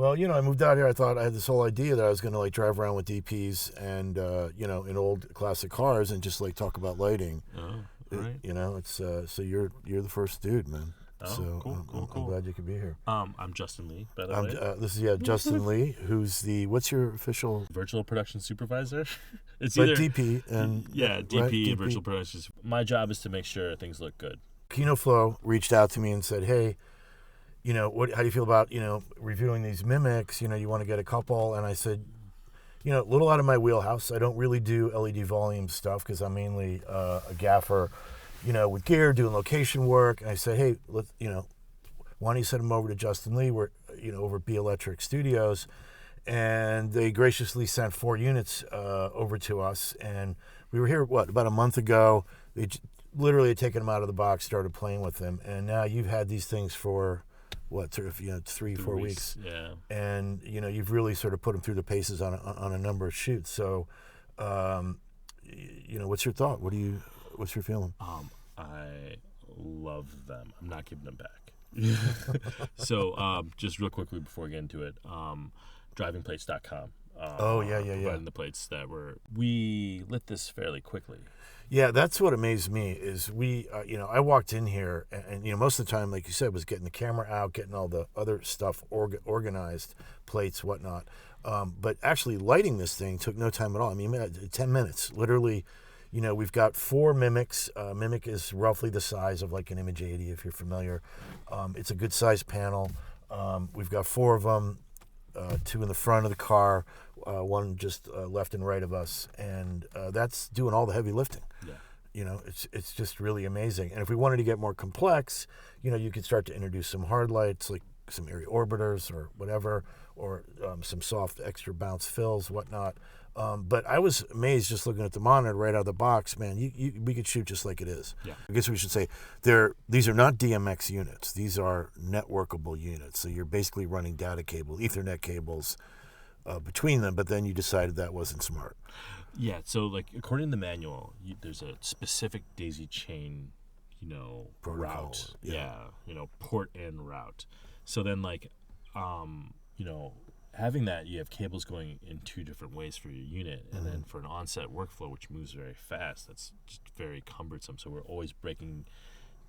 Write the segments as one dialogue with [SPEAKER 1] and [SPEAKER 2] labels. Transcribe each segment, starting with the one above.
[SPEAKER 1] Well, I moved out here. I thought I had this whole idea that I was going to like drive around with DPs and in old classic cars and just like talk about lighting.
[SPEAKER 2] Oh, all right.
[SPEAKER 1] It's so you're the first dude, man.
[SPEAKER 2] Oh,
[SPEAKER 1] So
[SPEAKER 2] cool, cool,
[SPEAKER 1] I'm
[SPEAKER 2] cool.
[SPEAKER 1] glad you could be here.
[SPEAKER 2] I'm Justin Lee, by the way.
[SPEAKER 1] This is Justin Lee, who's the what's your official
[SPEAKER 2] Virtual production supervisor. It's
[SPEAKER 1] like
[SPEAKER 2] either
[SPEAKER 1] DP and
[SPEAKER 2] yeah, DP
[SPEAKER 1] right,
[SPEAKER 2] and virtual production. My job is to make sure things look good.
[SPEAKER 1] Kino Flow reached out to me and said, "Hey, how do you feel about reviewing these mimics? You want to get a couple?" And I said, a little out of my wheelhouse. I don't really do LED volume stuff because I'm mainly a gaffer, with gear, doing location work. And I said, hey, why don't you send them over to Justin Lee? We're, over at B Electric Studios. And they graciously sent 4 units over to us. And we were here, about a month ago. They literally had taken them out of the box, started playing with them. And now you've had these things for, 3-4 weeks.
[SPEAKER 2] Yeah.
[SPEAKER 1] And, you've really sort of put them through the paces on a number of shoots. So, what's your thought? What's your feeling?
[SPEAKER 2] I love them. I'm not giving them back. So, just real quickly before we get into it, drivingplates.com. Providing the plates we lit this fairly quickly.
[SPEAKER 1] Yeah, that's what amazed me is I walked in here and most of the time, like you said, was getting the camera out, getting all the other stuff organized, plates, whatnot. But actually lighting this thing took no time at all. I mean, 10 minutes, literally. We've got 4 Mimiks. Mimik is roughly the size of like an Image 80, if you're familiar. It's a good size panel. We've got 4 of them, 2 in the front of the car, 1 just left and right of us, and that's doing all the heavy lifting.
[SPEAKER 2] Yeah.
[SPEAKER 1] It's just really amazing. And if we wanted to get more complex, you could start to introduce some hard lights, like some area orbiters or whatever, or some soft extra bounce fills, whatnot. But I was amazed just looking at the monitor right out of the box, man. We could shoot just like it is.
[SPEAKER 2] Yeah.
[SPEAKER 1] I guess we should say these are not DMX units. These are networkable units. So you're basically running data cable, Ethernet cables between them. But then you decided that wasn't smart.
[SPEAKER 2] Yeah. So like according to the manual, there's a specific daisy chain,
[SPEAKER 1] Protocol,
[SPEAKER 2] route.
[SPEAKER 1] yeah.
[SPEAKER 2] Port and route. So then having that, you have cables going in 2 different ways for your unit, and then for an onset workflow, which moves very fast, that's just very cumbersome. So we're always breaking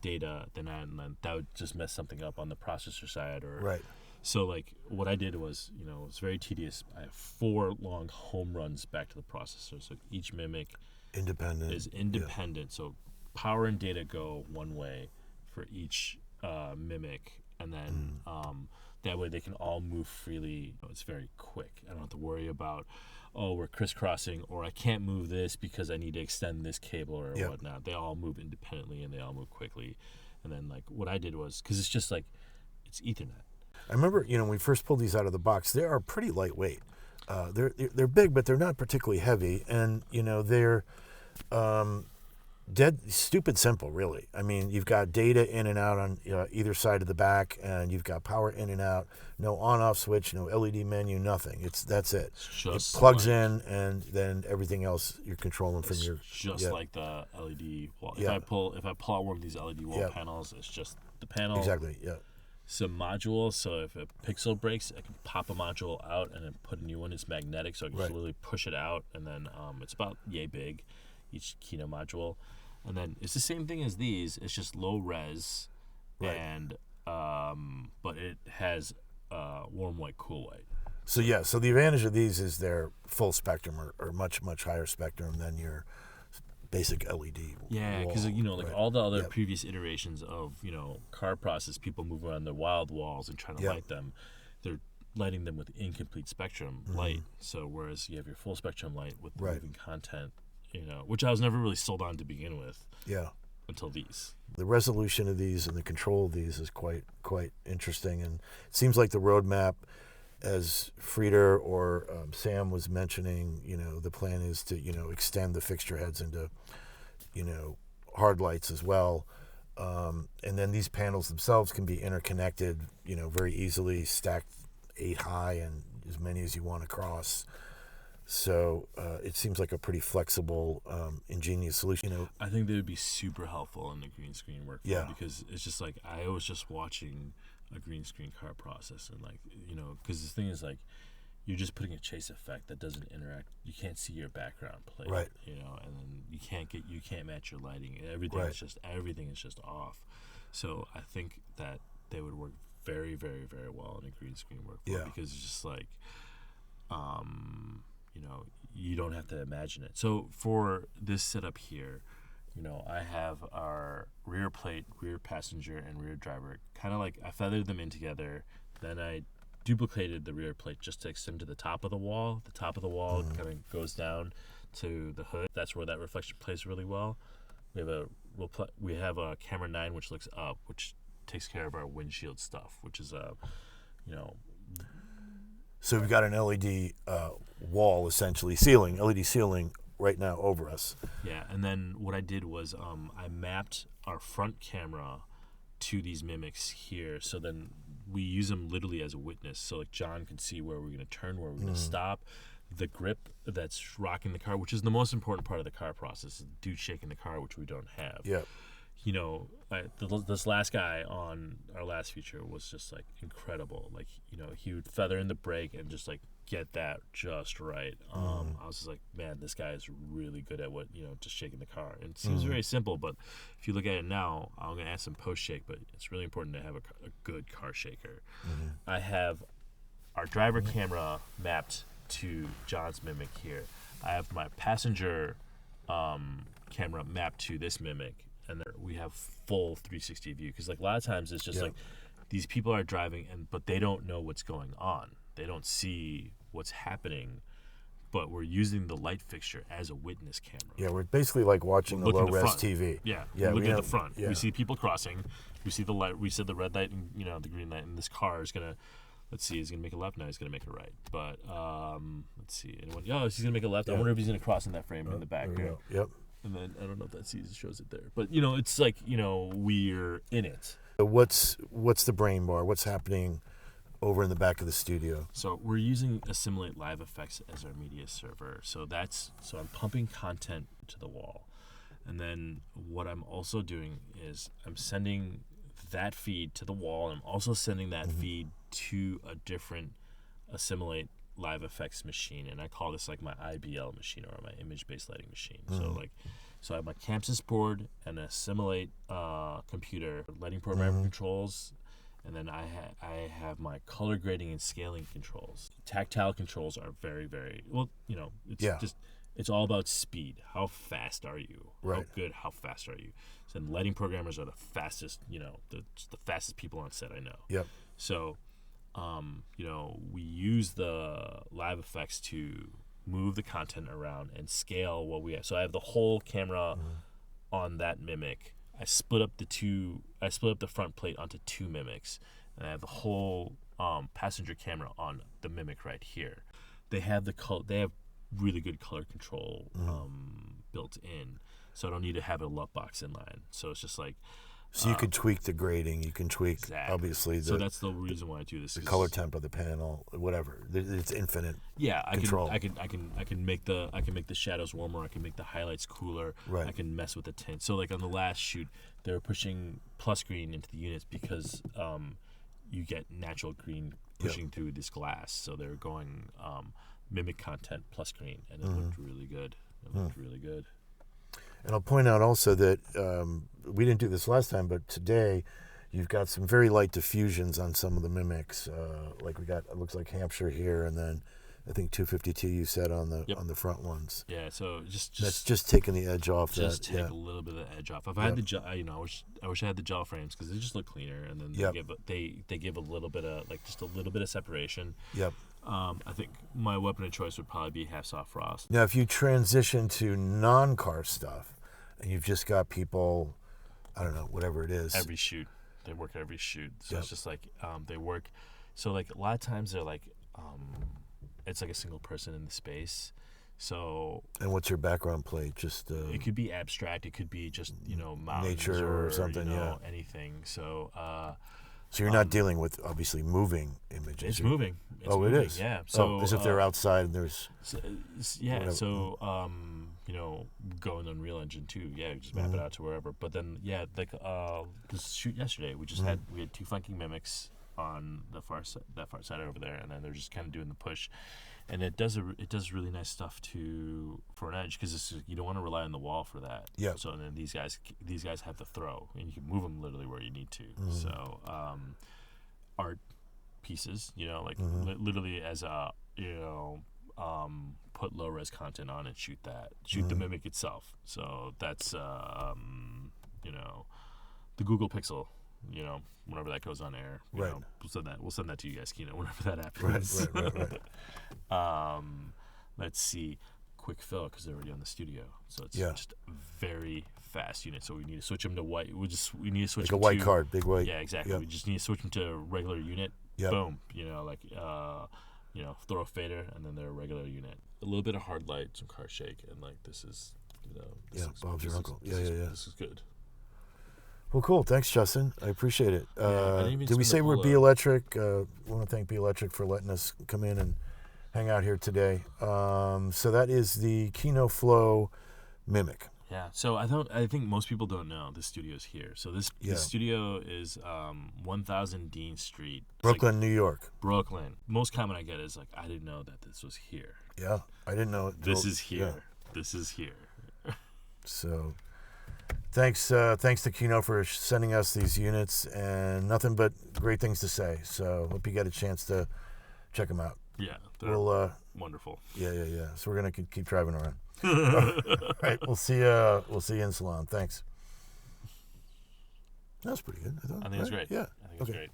[SPEAKER 2] data, and then that would just mess something up on the processor side.
[SPEAKER 1] Right.
[SPEAKER 2] So like what I did was, it's very tedious. I have 4 long home runs back to the processor. So each Mimik is independent. Yeah. So power and data go one way for each Mimik, and then that way they can all move freely. It's very quick. I don't have to worry about, we're crisscrossing, or I can't move this because I need to extend this cable or whatnot. They all move independently and they all move quickly. And then like what I did was, because it's just like, it's Ethernet.
[SPEAKER 1] I remember, when we first pulled these out of the box, they are pretty lightweight. They're big, but they're not particularly heavy. And, they're dead stupid simple, really. I mean, you've got data in and out on either side of the back, and you've got power in and out. No on-off switch, no LED menu, nothing. That's it. It plugs in, and then everything else you're controlling from your.
[SPEAKER 2] Just like the LED wall.
[SPEAKER 1] Yeah.
[SPEAKER 2] If I pull out one of these LED wall panels, it's just the panel.
[SPEAKER 1] Exactly. Yeah.
[SPEAKER 2] Some modules, so if a pixel breaks, I can pop a module out and then put a new one. It's magnetic, so I can just literally push it out, and then it's about yay big, each Kino module. And then it's the same thing as these. It's just low res, and but it has warm white, cool white.
[SPEAKER 1] So the advantage of these is they're full spectrum or much higher spectrum than your basic LED.
[SPEAKER 2] Yeah, because all the other previous iterations of car process, people move around their wild walls and trying to light them. They're lighting them with incomplete spectrum light. So whereas you have your full spectrum light with the moving content. Which I was never really sold on to begin with. Yeah. Until these.
[SPEAKER 1] The resolution of these and the control of these is quite interesting, and it seems like the roadmap, as Frieder or Sam was mentioning, the plan is to extend the fixture heads into hard lights as well, and then these panels themselves can be interconnected, very easily, stacked 8 high and as many as you want across. So it seems like a pretty flexible, ingenious solution.
[SPEAKER 2] I think they would be super helpful in the green screen workflow because it's just like I was just watching a green screen car process, and like, you know, because the thing is like, you're just putting a chase effect that doesn't interact. You can't see your background plate,
[SPEAKER 1] right?
[SPEAKER 2] You know, and then you can't match your lighting. Everything is just off. So I think that they would work very, very, very well in a green screen workflow because it's just like, you know, you don't have to imagine it. So for this setup here, you know, I have our rear plate, rear passenger, and rear driver. Kind of like I feathered them in together. Then I duplicated the rear plate just to extend to the top of the wall. The top of the wall kind of goes down to the hood. That's where that reflection plays really well. We have a camera 9 which looks up, which takes care of our windshield stuff, which is you know.
[SPEAKER 1] So we've got an LED wall, essentially LED ceiling right now over us.
[SPEAKER 2] Yeah, and then what I did was I mapped our front camera to these mimics here, so then we use them literally as a witness. So like John can see where we're going to turn, where we're going to stop, the grip that's rocking the car, which is the most important part of the car process, is dude shaking the car, which we don't have.
[SPEAKER 1] Yeah.
[SPEAKER 2] You know, this last guy on our last feature was just like incredible. Like, you know, he would feather in the brake and just like get that just right. I was just like, man, this guy is really good at what, you know, just shaking the car. And it seems very simple, but if you look at it now, I'm going to add some post shake, but it's really important to have a good car shaker. I have our driver camera mapped to John's Mimik here. I have my passenger camera mapped to this Mimik, and then we have full 360 view, because like a lot of times it's just like these people are driving but they don't know what's going on. They don't see what's happening, but we're using the light fixture as a witness camera.
[SPEAKER 1] Yeah, we're basically like watching a low-res TV.
[SPEAKER 2] Yeah, we look at the front. Yeah. We see people crossing. We see the light. We said the red light and, you know, the green light, and this car is gonna. Let's see, he's gonna make a left. Now he's gonna make a right. But let's see. Anyone? Oh, he's gonna make a left. I wonder if he's gonna cross in that frame in the back here.
[SPEAKER 1] Yep.
[SPEAKER 2] And then I don't know if that shows it there. But you know, it's like, you know, we're in it.
[SPEAKER 1] So what's the brain bar? What's happening over in the back of the studio?
[SPEAKER 2] So we're using Assimilate Live Effects as our media server. So I'm pumping content to the wall. And then what I'm also doing is I'm sending that feed to the wall, and I'm also sending that feed to a different Assimilate Live Effects machine, and I call this like my IBL machine, or my image-based lighting machine. So I have my Camsys board and a Assimilate computer, lighting program controls, and then I have my color grading and scaling controls. Tactile controls are very, very well. You know, it's all about speed. How fast are you?
[SPEAKER 1] Right.
[SPEAKER 2] How fast are you? So then lighting programmers are the fastest. You know, the fastest people on set I know.
[SPEAKER 1] Yep.
[SPEAKER 2] So, you know, we use the live effects to move the content around and scale what we have. So I have the whole camera on that Mimik. I split up the front plate onto 2 Mimiks, and I have the whole passenger camera on the Mimik right here. They have really good color control built in, so I don't need to have a LUT box inline. So it's just like,
[SPEAKER 1] so you can tweak the grading, you can tweak obviously
[SPEAKER 2] so that's the reason why I do this.
[SPEAKER 1] The color temp of the panel, whatever. It's infinite.
[SPEAKER 2] Yeah,
[SPEAKER 1] control.
[SPEAKER 2] I can make the shadows warmer. I can make the highlights cooler.
[SPEAKER 1] Right.
[SPEAKER 2] I can mess with the tint. So like on the last shoot, they were pushing plus green into the units because you get natural green pushing through this glass. So they were going Mimik content plus green, and it looked really good. And
[SPEAKER 1] I'll point out also that we didn't do this last time, but today you've got some very light diffusions on some of the Mimiks. Like we got, it looks like Hampshire here, and then I think 252 you said on the front ones.
[SPEAKER 2] Yeah, so just
[SPEAKER 1] that's just taking the edge off.
[SPEAKER 2] Just take a little bit of the edge off. If I had the gel, I wish I had the gel frames, because they just look cleaner, and then they give a little bit of just a little bit of separation.
[SPEAKER 1] Yep.
[SPEAKER 2] I think my weapon of choice would probably be half soft frost.
[SPEAKER 1] Now, if you transition to non-car stuff, and you've just got people, I don't know, whatever it is.
[SPEAKER 2] Every shoot. They work every shoot. So it's just like, they work. So like a lot of times they're like, it's like a single person in the space. So.
[SPEAKER 1] And what's your background plate? Just.
[SPEAKER 2] It could be abstract. It could be just, mountains
[SPEAKER 1] nature or something,
[SPEAKER 2] anything. So.
[SPEAKER 1] So you're not dealing with obviously moving images.
[SPEAKER 2] It's moving.
[SPEAKER 1] It is.
[SPEAKER 2] Yeah. So
[SPEAKER 1] as if they're outside and there's.
[SPEAKER 2] Going on Unreal Engine too. Yeah, just map it out to wherever. But then, like this shoot yesterday, we had 2 funky Mimiks on the that far side over there, and then they're just kind of doing the push, and it does really nice stuff for an edge, because you don't want to rely on the wall for that.
[SPEAKER 1] Yeah.
[SPEAKER 2] So then these guys have to throw, and you can move them literally where you need to. So art pieces, like literally as a put low res content on and shoot the Mimik itself. So that's the Google Pixel, whenever that goes on air,
[SPEAKER 1] right.
[SPEAKER 2] We'll send that to you guys, Kino, whenever that happens.
[SPEAKER 1] Right.
[SPEAKER 2] Let's see, quick fill, because they're already on the studio, so it's just a very fast unit. So we need to switch them to white. We need to switch
[SPEAKER 1] like a white card, big white.
[SPEAKER 2] Yeah, exactly. Yep. We just need to switch them to a regular unit.
[SPEAKER 1] Yep.
[SPEAKER 2] Boom. Throw a fader, and then they're a regular unit. A little bit of hard light, some car shake, and this is,
[SPEAKER 1] Bob's your uncle. Yeah.
[SPEAKER 2] This is good.
[SPEAKER 1] Well, cool. Thanks, Justin. I appreciate it. Did we say we're B Electric? Want to thank B Electric for letting us come in and hang out here today. So that is the Kino Flow Mimik.
[SPEAKER 2] Yeah. So I think most people don't know this studio's here. So this studio is 1000 Dean Street,
[SPEAKER 1] Brooklyn, New York.
[SPEAKER 2] Brooklyn. Most comment I get is I didn't know that this was here.
[SPEAKER 1] Yeah, I didn't know it.
[SPEAKER 2] This is here. Yeah. This is here.
[SPEAKER 1] So, thanks to Kino for sending us these units, and nothing but great things to say. So hope you get a chance to check them out.
[SPEAKER 2] Yeah, they're wonderful.
[SPEAKER 1] Yeah. So we're gonna keep driving around. All right, we'll see you in Salon. Thanks. That was pretty good.
[SPEAKER 2] I think it was great.
[SPEAKER 1] Yeah.
[SPEAKER 2] I think it was great.